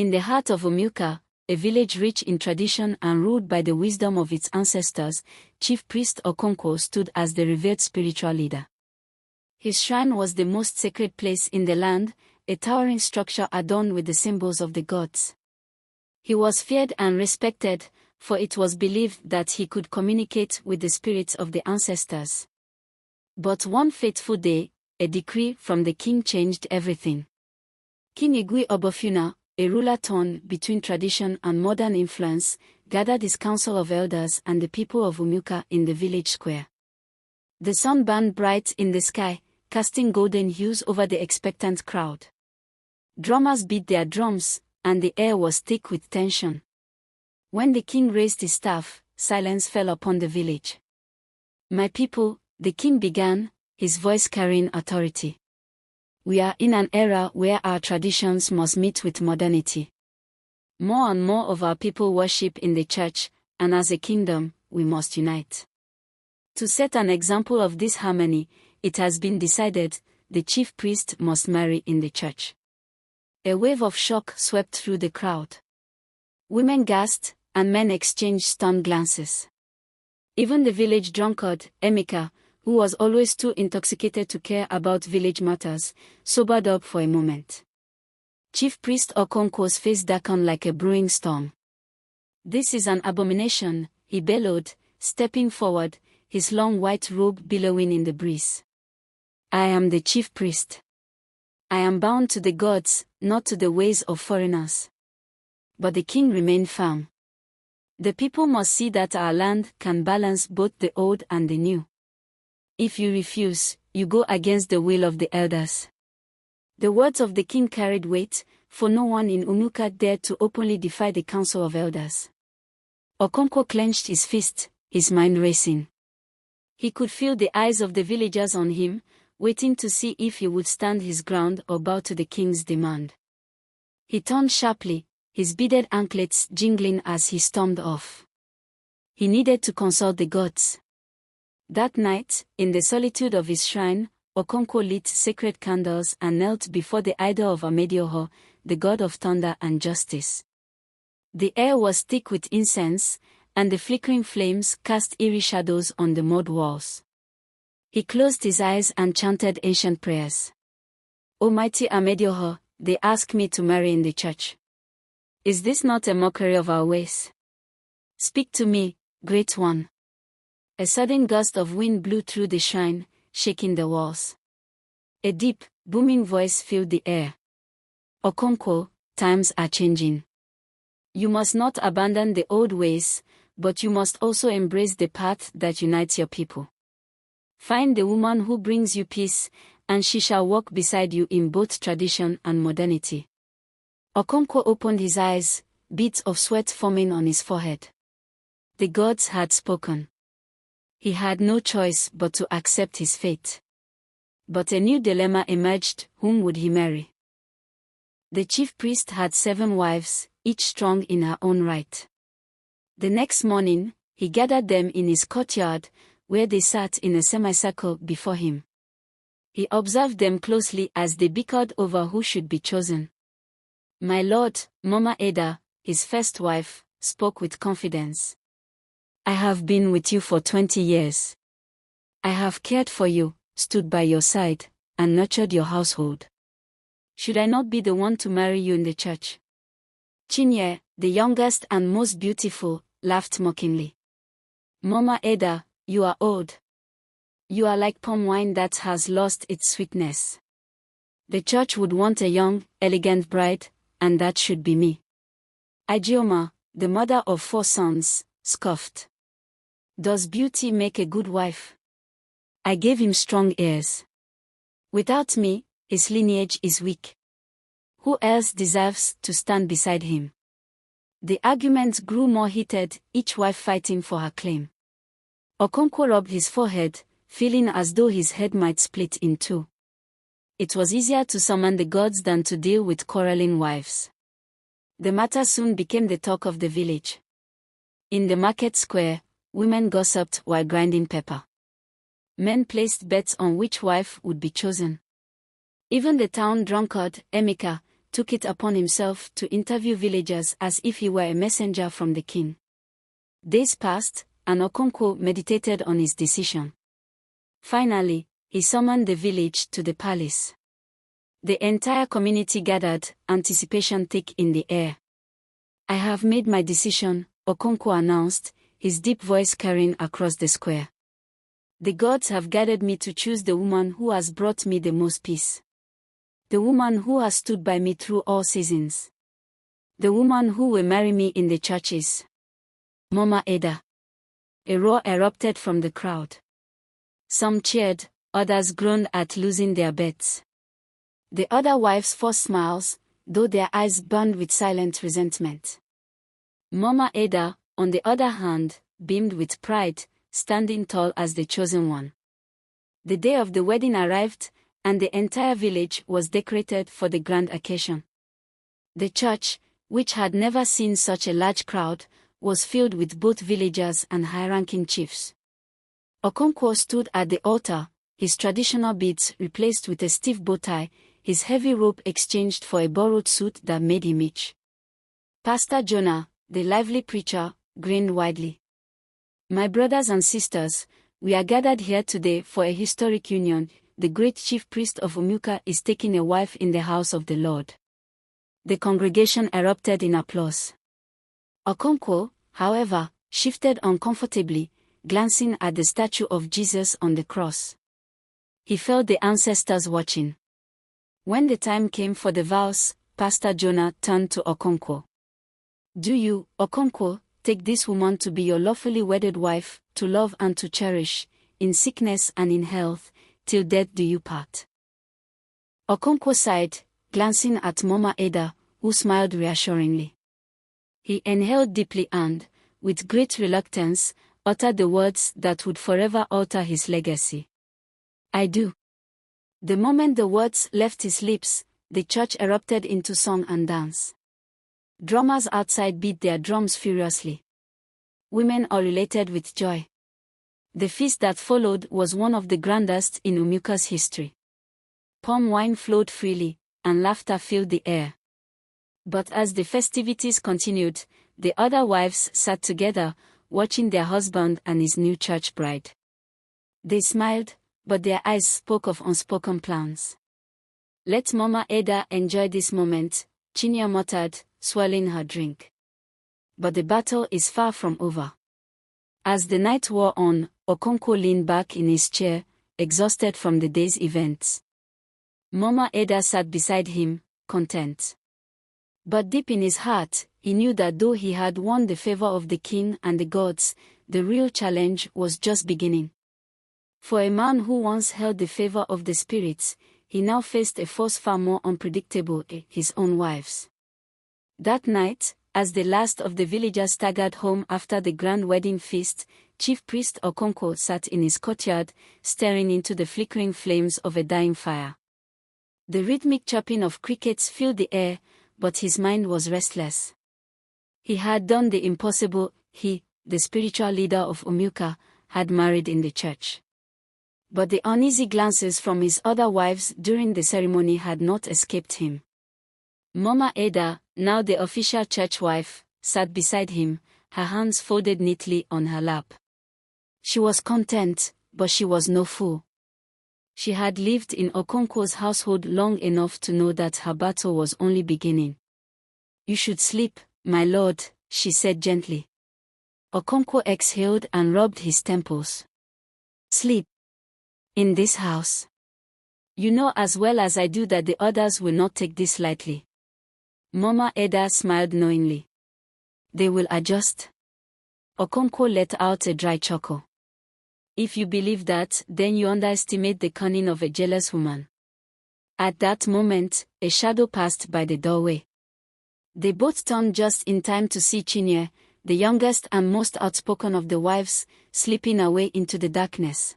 In the heart of Umuoka, a village rich in tradition and ruled by the wisdom of its ancestors, Chief Priest Okonkwo stood as the revered spiritual leader. His shrine was the most sacred place in the land, a towering structure adorned with the symbols of the gods. He was feared and respected, for it was believed that he could communicate with the spirits of the ancestors. But one fateful day, a decree from the king changed everything. King Igwe Obofuna, a ruler torn between tradition and modern influence, gathered his council of elders and the people of Umuoka in the village square. The sun burned bright in the sky, casting golden hues over the expectant crowd. Drummers beat their drums, and the air was thick with tension. When the king raised his staff, silence fell upon the village. "My people," the king began, his voice carrying authority. "We are in an era where our traditions must meet with modernity. More and more of our people worship in the church, and as a kingdom, we must unite. To set an example of this harmony, it has been decided, the chief priest must marry in the church." A wave of shock swept through the crowd. Women gasped, and men exchanged stunned glances. Even the village drunkard, Emeka, who was always too intoxicated to care about village matters, sobered up for a moment. Chief Priest Okonkwo's face darkened like a brewing storm. "This is an abomination," he bellowed, stepping forward, his long white robe billowing in the breeze. "I am the chief priest. I am bound to the gods, not to the ways of foreigners." But the king remained firm. "The people must see that our land can balance both the old and the new. If you refuse, you go against the will of the elders." The words of the king carried weight, for no one in Umuoka dared to openly defy the council of elders. Okonkwo clenched his fist, his mind racing. He could feel the eyes of the villagers on him, waiting to see if he would stand his ground or bow to the king's demand. He turned sharply, his beaded anklets jingling as he stormed off. He needed to consult the gods. That night, in the solitude of his shrine, Okonkwo lit sacred candles and knelt before the idol of Amedioho, the god of thunder and justice. The air was thick with incense, and the flickering flames cast eerie shadows on the mud walls. He closed his eyes and chanted ancient prayers. "Almighty Amedioho, they ask me to marry in the church. Is this not a mockery of our ways? Speak to me, Great One." A sudden gust of wind blew through the shrine, shaking the walls. A deep, booming voice filled the air. "Okonkwo, times are changing. You must not abandon the old ways, but you must also embrace the path that unites your people. Find the woman who brings you peace, and she shall walk beside you in both tradition and modernity." Okonkwo opened his eyes, beads of sweat forming on his forehead. The gods had spoken. He had no choice but to accept his fate. But a new dilemma emerged: whom would he marry? The chief priest had 7 wives, each strong in her own right. The next morning, he gathered them in his courtyard, where they sat in a semicircle before him. He observed them closely as they bickered over who should be chosen. "My lord," Mama Ada, his first wife, spoke with confidence. "I have been with you for 20 years. I have cared for you, stood by your side, and nurtured your household. Should I not be the one to marry you in the church?" Chinye, the youngest and most beautiful, laughed mockingly. "Mama Ada, you are old. You are like palm wine that has lost its sweetness. The church would want a young, elegant bride, and that should be me." Ajioma, the mother of 4 sons, scoffed. "Does beauty make a good wife? I gave him strong ears. Without me, his lineage is weak. Who else deserves to stand beside him?" The arguments grew more heated, each wife fighting for her claim. Okonkwo rubbed his forehead, feeling as though his head might split in two. It was easier to summon the gods than to deal with quarreling wives. The matter soon became the talk of the village. In the market square, women gossiped while grinding pepper. Men placed bets on which wife would be chosen. Even the town drunkard, Emeka, took it upon himself to interview villagers as if he were a messenger from the king. Days passed, and Okonkwo meditated on his decision. Finally, he summoned the village to the palace. The entire community gathered, anticipation thick in the air. "I have made my decision," Okonkwo announced, his deep voice carrying across the square. "The gods have guided me to choose the woman who has brought me the most peace. The woman who has stood by me through all seasons. The woman who will marry me in the churches. Mama Eda." A roar erupted from the crowd. Some cheered, others groaned at losing their bets. The other wives forced smiles, though their eyes burned with silent resentment. Mama Eda, on the other hand, beamed with pride, standing tall as the chosen one. The day of the wedding arrived, and the entire village was decorated for the grand occasion. The church, which had never seen such a large crowd, was filled with both villagers and high-ranking chiefs. Okonkwo stood at the altar, his traditional beads replaced with a stiff bow tie, his heavy robe exchanged for a borrowed suit that made him itch. Pastor Jonah, the lively preacher, grinned widely. "My brothers and sisters, we are gathered here today for a historic union. The great Chief Priest of Umuoka is taking a wife in the house of the Lord." The congregation erupted in applause. Okonkwo, however, shifted uncomfortably, glancing at the statue of Jesus on the cross. He felt the ancestors watching. When the time came for the vows, Pastor Jonah turned to Okonkwo. "Do you, Okonkwo, take this woman to be your lawfully wedded wife, to love and to cherish, in sickness and in health, till death do you part?" Okonkwo sighed, glancing at Mama Eda, who smiled reassuringly. He inhaled deeply and, with great reluctance, uttered the words that would forever alter his legacy. "I do." The moment the words left his lips, the church erupted into song and dance. Drummers outside beat their drums furiously. Women ululated with joy. The feast that followed was one of the grandest in Umuoka's history. Palm wine flowed freely, and laughter filled the air. But as the festivities continued, the other wives sat together, watching their husband and his new church bride. They smiled, but their eyes spoke of unspoken plans. "Let Mama Eda enjoy this moment," Chinya muttered, swirling her drink. But the battle is far from over. As the night wore on, Okonkwo leaned back in his chair, exhausted from the day's events. Mama Eda sat beside him, content. But deep in his heart, he knew that though he had won the favor of the king and the gods, the real challenge was just beginning. For a man who once held the favor of the spirits, he now faced a force far more unpredictable, his own wives. That night, as the last of the villagers staggered home after the grand wedding feast, Chief Priest Okonkwo sat in his courtyard, staring into the flickering flames of a dying fire. The rhythmic chirping of crickets filled the air, but his mind was restless. He had done the impossible. He, the spiritual leader of Umuoka, had married in the church. But the uneasy glances from his other wives during the ceremony had not escaped him. Mama Eda, now the official church wife, sat beside him, her hands folded neatly on her lap. She was content, but she was no fool. She had lived in Okonkwo's household long enough to know that her battle was only beginning. "You should sleep, my lord," she said gently. Okonkwo exhaled and rubbed his temples. "Sleep? In this house? You know as well as I do that the others will not take this lightly." Mama Eda smiled knowingly. "They will adjust." Okonkwo let out a dry chuckle. "If you believe that, then you underestimate the cunning of a jealous woman." At that moment, a shadow passed by the doorway. They both turned just in time to see Chinya, the youngest and most outspoken of the wives, slipping away into the darkness.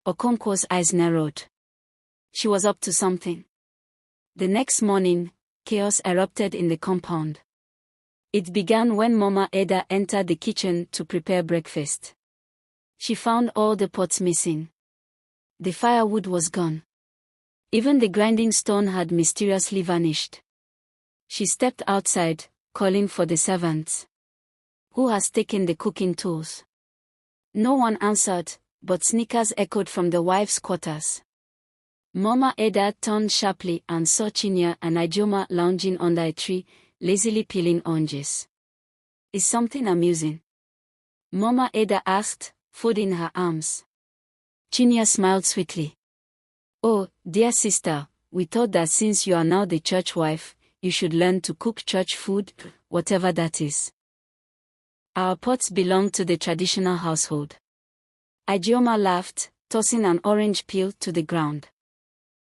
Okonkwo's eyes narrowed. She was up to something. The next morning, chaos erupted in the compound. It began when Mama Eda entered the kitchen to prepare breakfast. She found all the pots missing. The firewood was gone. Even the grinding stone had mysteriously vanished. She stepped outside, calling for the servants. Who has taken the cooking tools? No one answered, but sneakers echoed from the wives' quarters. Mama Eda turned sharply and saw Chinya and Ijoma lounging under a tree, lazily peeling oranges. Is something amusing? Mama Eda asked, folding her arms. Chinya smiled sweetly. Oh, dear sister, we thought that since you are now the church wife, you should learn to cook church food, whatever that is. Our pots belong to the traditional household. Ijoma laughed, tossing an orange peel to the ground.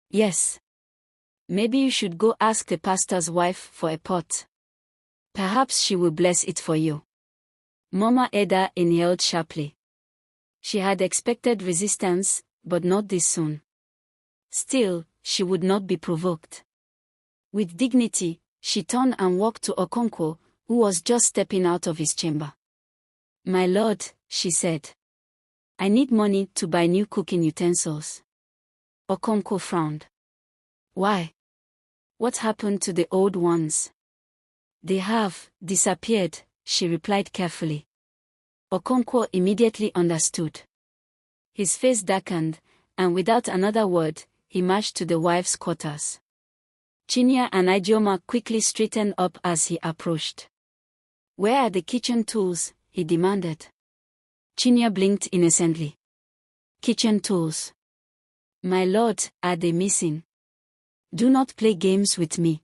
Yes. Maybe you should go ask the pastor's wife for a pot. Perhaps she will bless it for you. Mama Eda inhaled sharply. She had expected resistance, but not this soon. Still, she would not be provoked. With dignity, she turned and walked to Okonkwo, who was just stepping out of his chamber. My lord, she said. I need money to buy new cooking utensils. Okonkwo frowned. Why? What happened to the old ones? They have disappeared, she replied carefully. Okonkwo immediately understood. His face darkened, and without another word, he marched to the wives' quarters. Chinya and Ijoma quickly straightened up as he approached. Where are the kitchen tools? He demanded. Chinya blinked innocently. Kitchen tools. My lord, are they missing? Do not play games with me.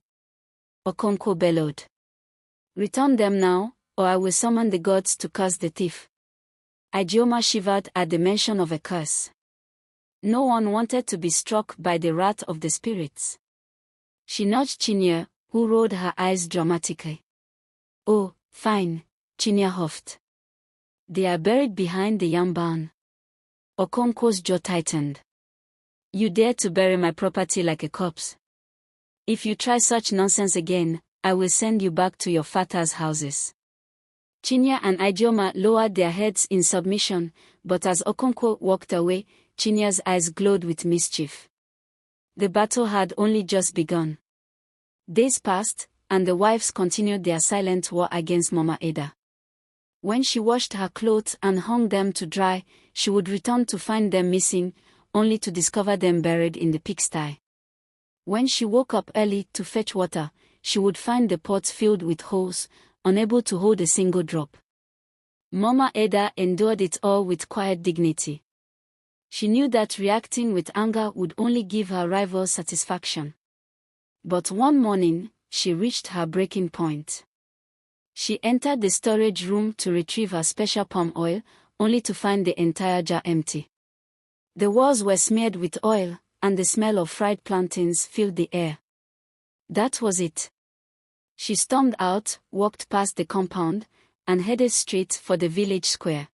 Okonkwo bellowed. Return them now, or I will summon the gods to curse the thief. Ijoma shivered at the mention of a curse. No one wanted to be struck by the wrath of the spirits. She nudged Chinya, who rolled her eyes dramatically. Oh, fine, Chinya huffed. They are buried behind the yam barn. Okonkwo's jaw tightened. You dare to bury my property like a corpse? If you try such nonsense again, I will send you back to your father's houses. Chinya and Ijoma lowered their heads in submission, but as Okonkwo walked away, Chinya's eyes glowed with mischief. The battle had only just begun. Days passed, and the wives continued their silent war against Mama Eda. When she washed her clothes and hung them to dry, she would return to find them missing, only to discover them buried in the pigsty. When she woke up early to fetch water, she would find the pots filled with holes, unable to hold a single drop. Mama Eda endured it all with quiet dignity. She knew that reacting with anger would only give her rivals satisfaction. But one morning, she reached her breaking point. She entered the storage room to retrieve her special palm oil, only to find the entire jar empty. The walls were smeared with oil, and the smell of fried plantains filled the air. That was it. She stormed out, walked past the compound, and headed straight for the village square.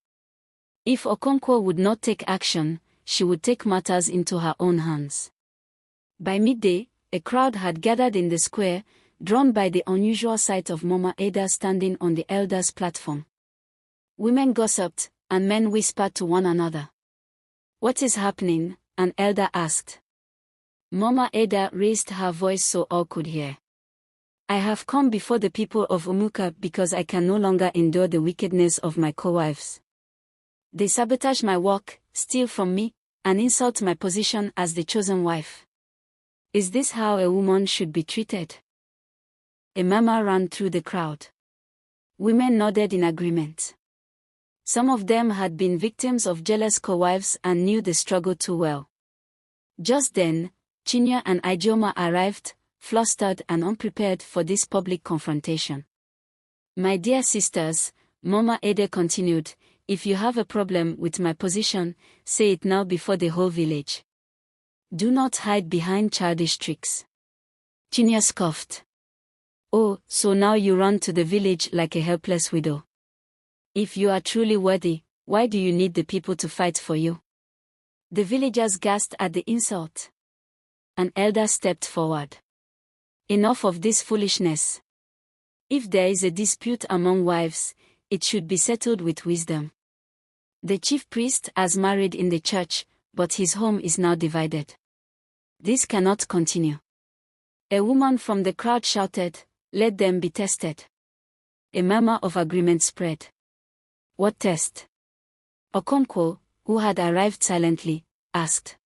If Okonkwo would not take action, she would take matters into her own hands. By midday, a crowd had gathered in the square, drawn by the unusual sight of Mama Eda standing on the elders' platform. Women gossiped, and men whispered to one another. What is happening? An elder asked. Mama Eda raised her voice so all could hear. I have come before the people of Umuoka because I can no longer endure the wickedness of my co-wives. They sabotage my work, steal from me, and insult my position as the chosen wife. Is this how a woman should be treated? A murmur ran through the crowd. Women nodded in agreement. Some of them had been victims of jealous co-wives and knew the struggle too well. Just then, Chinya and Ijoma arrived, flustered and unprepared for this public confrontation. My dear sisters, Mama Ede continued, if you have a problem with my position, say it now before the whole village. Do not hide behind childish tricks. Chinya scoffed. Oh, so now you run to the village like a helpless widow. If you are truly worthy, why do you need the people to fight for you? The villagers gasped at the insult. An elder stepped forward. Enough of this foolishness. If there is a dispute among wives, it should be settled with wisdom. The chief priest has married in the church, but his home is now divided. This cannot continue. A woman from the crowd shouted, Let them be tested. A murmur of agreement spread. What test? Okonkwo, who had arrived silently, asked.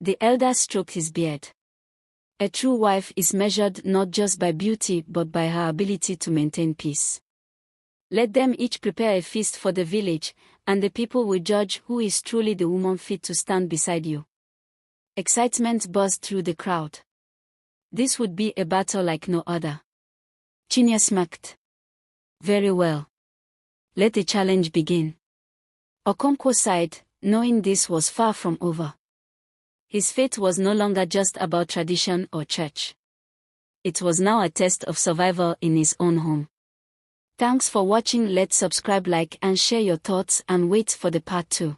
The elder stroked his beard. A true wife is measured not just by beauty but by her ability to maintain peace. Let them each prepare a feast for the village, and the people will judge who is truly the woman fit to stand beside you. Excitement buzzed through the crowd. This would be a battle like no other. Chinya smirked. Very well. Let the challenge begin. Okonkwo sighed, knowing this was far from over. His fate was no longer just about tradition or church. It was now a test of survival in his own home. Thanks for watching. Let's subscribe, like and share your thoughts, and wait for the part 2.